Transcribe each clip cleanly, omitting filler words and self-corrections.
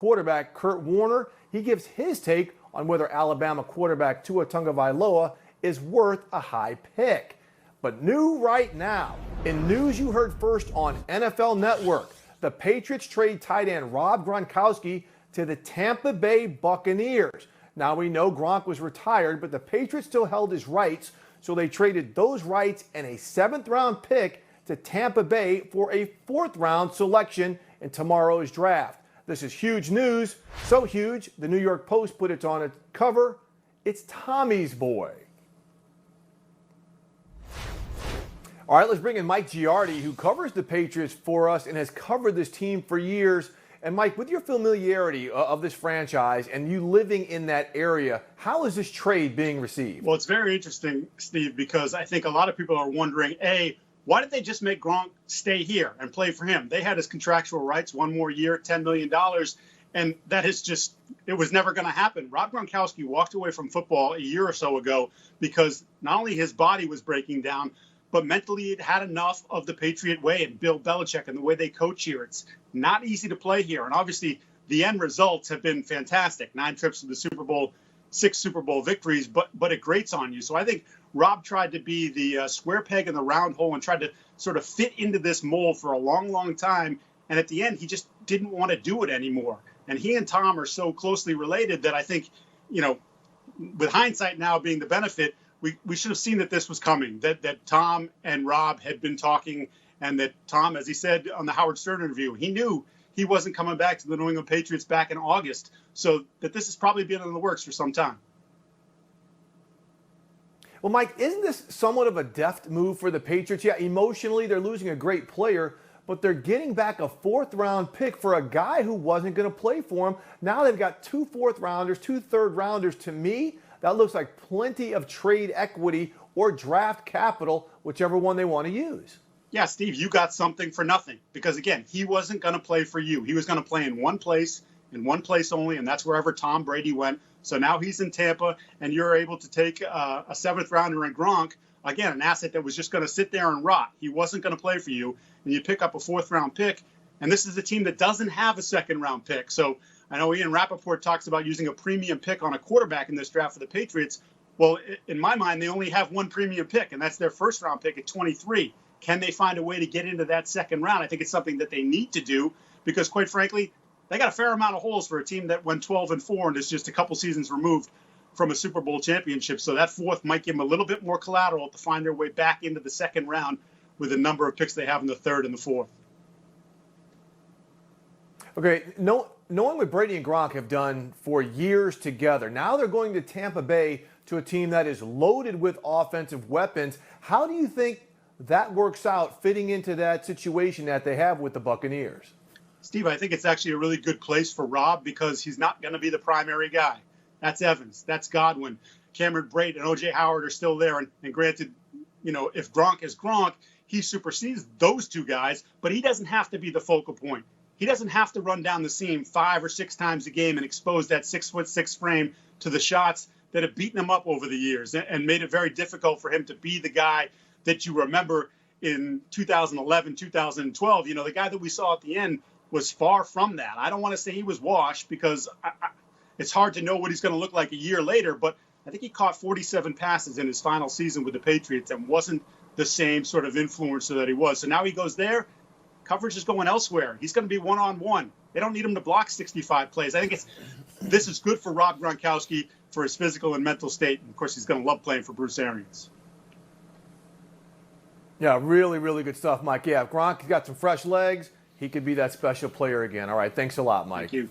quarterback Kurt Warner. He gives his take on whether Alabama quarterback Tua Tagovailoa is worth a high pick. But new right now, in news you heard first on NFL Network, the Patriots trade tight end Rob Gronkowski to the Tampa Bay Buccaneers. Now we know Gronk was retired, but the Patriots still held his rights, so they traded those rights and a 7th-round pick to Tampa Bay for a 4th-round selection in tomorrow's draft. This is huge news, so huge, the New York Post put it on its cover. It's Tommy's boy. All right, let's bring in Mike Giardi, who covers the Patriots for us and has covered this team for years. And Mike, with your familiarity of this franchise and you living in that area, how is this trade being received? Well, it's very interesting, Steve, because I think a lot of people are wondering, A, why did they just make Gronk stay here and play for him? They had his contractual rights, 1 more year, $10 million. And that is just, it was never going to happen. Rob Gronkowski walked away from football a year or so ago because not only his body was breaking down, but mentally it had enough of the Patriot way and Bill Belichick and the way they coach here. It's not easy to play here. And obviously the end results have been fantastic. 9 trips to the Super Bowl, 6 Super Bowl victories, but it grates on you. So I think Rob tried to be the square peg in the round hole and tried to sort of fit into this mold for a long, long time. And at the end, he just didn't want to do it anymore. And he and Tom are so closely related that I think, you know, with hindsight now being the benefit, we should have seen that this was coming, that Tom and Rob had been talking, and that Tom, as he said on the Howard Stern interview, he knew he wasn't coming back to the New England Patriots back in August. So that this has probably been in the works for some time. Well, Mike, isn't this somewhat of a deft move for the Patriots? Yeah, emotionally, they're losing a great player, but they're getting back a 4th-round pick for a guy who wasn't going to play for them. Now they've got 2 4th-rounders, 2 3rd-rounders. To me, that looks like plenty of trade equity or draft capital, whichever one they want to use. Yeah, Steve, you got something for nothing. Because, again, he wasn't going to play for you. He was going to play in one place only, and that's wherever Tom Brady went. So now he's in Tampa, and you're able to take a 7th-rounder in Gronk, again, an asset that was just going to sit there and rot. He wasn't going to play for you, and you pick up a 4th-round pick. And this is a team that doesn't have a 2nd-round pick. So I know Ian Rappaport talks about using a premium pick on a quarterback in this draft for the Patriots. Well, in my mind, they only have one premium pick, and that's their 1st-round pick at 23. Can they find a way to get into that 2nd round? I think it's something that they need to do because, quite frankly, they got a fair amount of holes for a team that went 12-4 and is just a couple seasons removed from a Super Bowl championship. So that 4th might give them a little bit more collateral to find their way back into the 2nd round with the number of picks they have in the 3rd and the 4th. Okay, knowing what Brady and Gronk have done for years together, now they're going to Tampa Bay to a team that is loaded with offensive weapons. How do you think that works out fitting into that situation that they have with the Buccaneers? Steve, I think it's actually a really good place for Rob because he's not going to be the primary guy. That's Evans. That's Godwin. Cameron Brate and O.J. Howard are still there. And granted, you know, if Gronk is Gronk, he supersedes those 2 guys, but he doesn't have to be the focal point. He doesn't have to run down the seam 5 or 6 times a game and expose that 6'6" frame to the shots that have beaten him up over the years and made it very difficult for him to be the guy that you remember in 2011, 2012. You know, the guy that we saw at the end was far from that. I don't want to say he was washed because it's hard to know what he's going to look like a year later, but I think he caught 47 passes in his final season with the Patriots and wasn't the same sort of influencer that he was. So now he goes there. Coverage is going elsewhere. He's going to be one-on-one. They don't need him to block 65 plays. I think this is good for Rob Gronkowski for his physical and mental state. And of course, he's going to love playing for Bruce Arians. Yeah, really, really good stuff, Mike. Yeah, if Gronk's got some fresh legs, he could be that special player again. All right, thanks a lot, Mike. Thank you.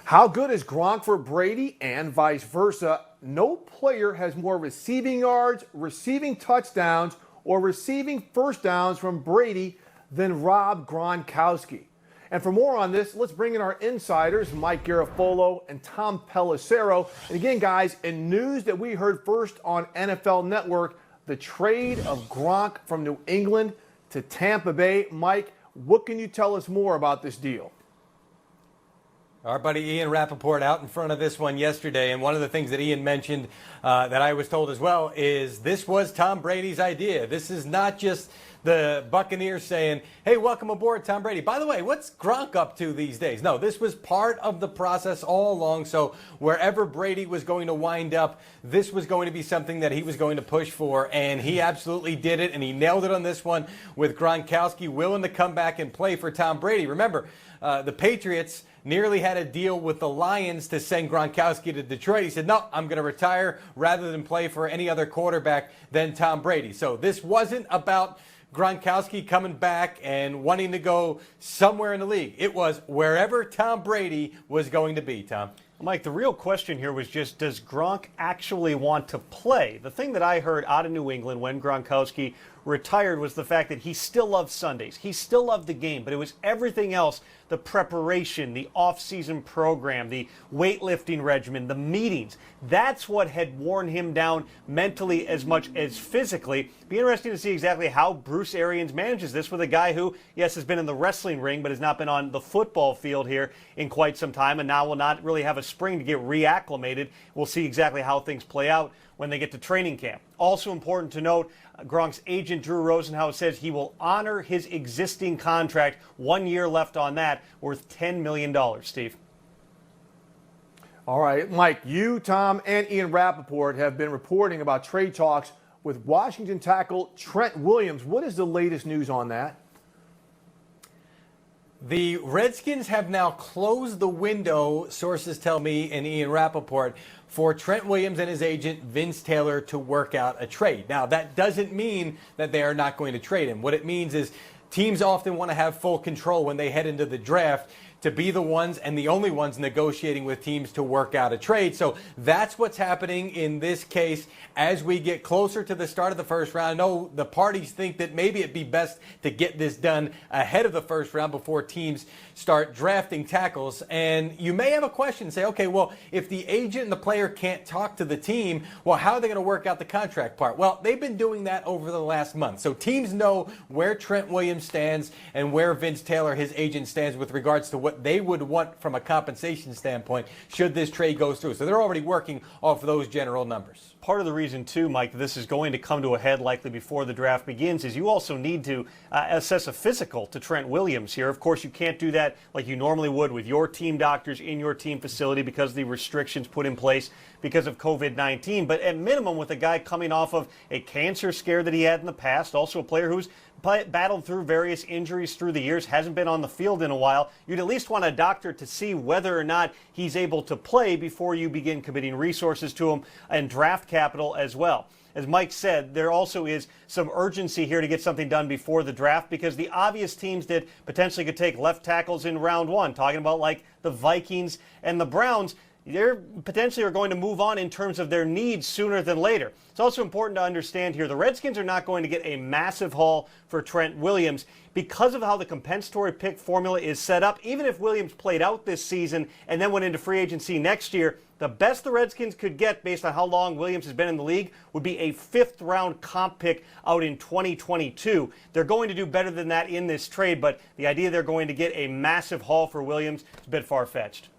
How good is Gronk for Brady and vice versa? No player has more receiving yards, receiving touchdowns, or receiving first downs from Brady than Rob Gronkowski. And for more on this, let's bring in our insiders, Mike Garafolo and Tom Pelissero. And again, guys, in news that we heard first on NFL Network, the trade of Gronk from New England to Tampa Bay. Mike, what can you tell us more about this deal? Our buddy Ian Rappaport out in front of this one yesterday, and one of the things that Ian mentioned that I was told as well is this was Tom Brady's idea. This is not just the Buccaneers saying, hey, welcome aboard, Tom Brady. By the way, what's Gronk up to these days? No, this was part of the process all along. So wherever Brady was going to wind up, this was going to be something that he was going to push for. And he absolutely did it. And he nailed it on this one with Gronkowski willing to come back and play for Tom Brady. Remember, the Patriots nearly had a deal with the Lions to send Gronkowski to Detroit. He said, no, I'm going to retire rather than play for any other quarterback than Tom Brady. So this wasn't about Gronkowski coming back and wanting to go somewhere in the league. It was wherever Tom Brady was going to be, Tom. Mike, the real question here was just, does Gronk actually want to play? The thing that I heard out of New England when Gronkowski retired was the fact that he still loved Sundays. He still loved the game, but it was everything else, the preparation, the off-season program, the weightlifting regimen, the meetings. That's what had worn him down mentally as much as physically. Be interesting to see exactly how Bruce Arians manages this with a guy who, yes, has been in the wrestling ring, but has not been on the football field here in quite some time, and now will not really have a spring to get reacclimated. We'll see exactly how things play out when they get to training camp. Also important to note, Gronk's agent Drew Rosenhaus says he will honor his existing contract, 1 year left on that, worth $10 million. Steve. All right, Mike, you, Tom, and Ian Rappaport have been reporting about trade talks with Washington tackle Trent Williams. What is the latest news on that? The Redskins have now closed the window, sources tell me, and Ian Rappaport, for Trent Williams and his agent Vince Taylor to work out a trade. Now, that doesn't mean that they are not going to trade him. What it means is teams often want to have full control when they head into the draft, to be the ones and the only ones negotiating with teams to work out a trade. So that's what's happening in this case as we get closer to the start of the first round. I know the parties think that maybe it'd be best to get this done ahead of the first round before teams start drafting tackles. And you may have a question and say, okay, well, if the agent and the player can't talk to the team, well, how are they going to work out the contract part? Well, they've been doing that over the last month. So teams know where Trent Williams stands and where Vince Taylor, his agent, stands with regards to what they would want from a compensation standpoint should this trade go through. So they're already working off of those general numbers. Part of the reason, too, Mike, that this is going to come to a head likely before the draft begins is you also need to assess a physical to Trent Williams here. Of course, you can't do that like you normally would with your team doctors in your team facility because of the restrictions put in place because of COVID-19. But at minimum, with a guy coming off of a cancer scare that he had in the past, also a player who's battled through various injuries through the years, hasn't been on the field in a while, you'd at least want a doctor to see whether or not he's able to play before you begin committing resources to him and draft capital as well. As Mike said, there also is some urgency here to get something done before the draft because the obvious teams that potentially could take left tackles in round one, talking about like the Vikings and the Browns, they potentially are going to move on in terms of their needs sooner than later. It's also important to understand here, the Redskins are not going to get a massive haul for Trent Williams because of how the compensatory pick formula is set up. Even if Williams played out this season and then went into free agency next year, the best the Redskins could get based on how long Williams has been in the league would be a fifth-round comp pick out in 2022. They're going to do better than that in this trade, but the idea they're going to get a massive haul for Williams is a bit far-fetched.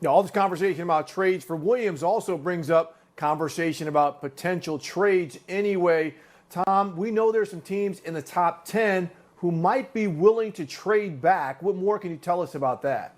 Now, all this conversation about trades for Williams also brings up conversation about potential trades anyway. Tom, we know there's some teams in the top 10 who might be willing to trade back. What more can you tell us about that?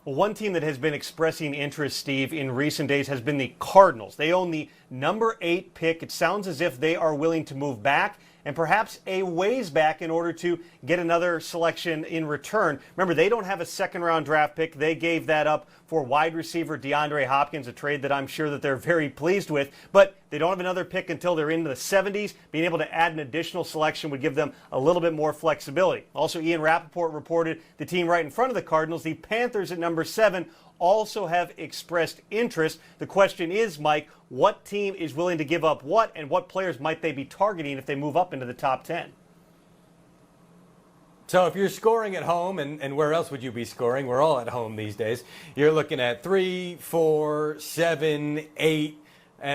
Well, one team that has been expressing interest, Steve, in recent days has been the Cardinals. They own the number 8 pick. It sounds as if they are willing to move back and perhaps a ways back in order to get another selection in return. Remember, they don't have a second-round draft pick. They gave that up for wide receiver DeAndre Hopkins, a trade that I'm sure that they're very pleased with. But they don't have another pick until they're into the 70s. Being able to add an additional selection would give them a little bit more flexibility. Also, Ian Rappaport reported the team right in front of the Cardinals, the Panthers at number 7, also have expressed interest. The question is, Mike, what team is willing to give up what, and what players might they be targeting if they move up into the top 10? So if you're scoring at home, and where else would you be scoring? We're all at home these days. You're looking at 3, 4, 7, 8,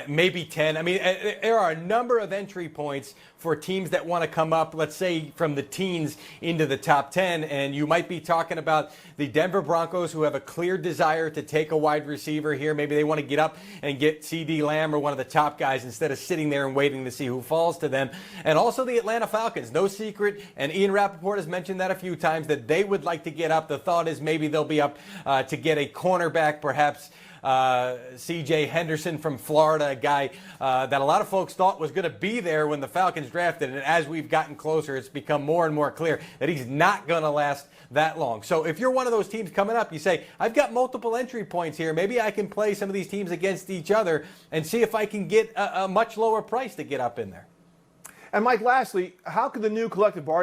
maybe 10. I mean, there are a number of entry points for teams that want to come up, let's say, from the teens into the top 10. And you might be talking about the Denver Broncos, who have a clear desire to take a wide receiver here. Maybe they want to get up and get CD Lamb or one of the top guys instead of sitting there and waiting to see who falls to them. And also the Atlanta Falcons. No secret, and Ian Rappaport has mentioned that a few times, that they would like to get up. The thought is maybe they'll be up to get a cornerback, perhaps C.J. Henderson from Florida, a guy that a lot of folks thought was going to be there when the Falcons drafted. And as we've gotten closer, it's become more and more clear that he's not going to last that long. So if you're one of those teams coming up, you say, I've got multiple entry points here. Maybe I can play some of these teams against each other and see if I can get a much lower price to get up in there. And Mike, lastly, how could the new collective bargaining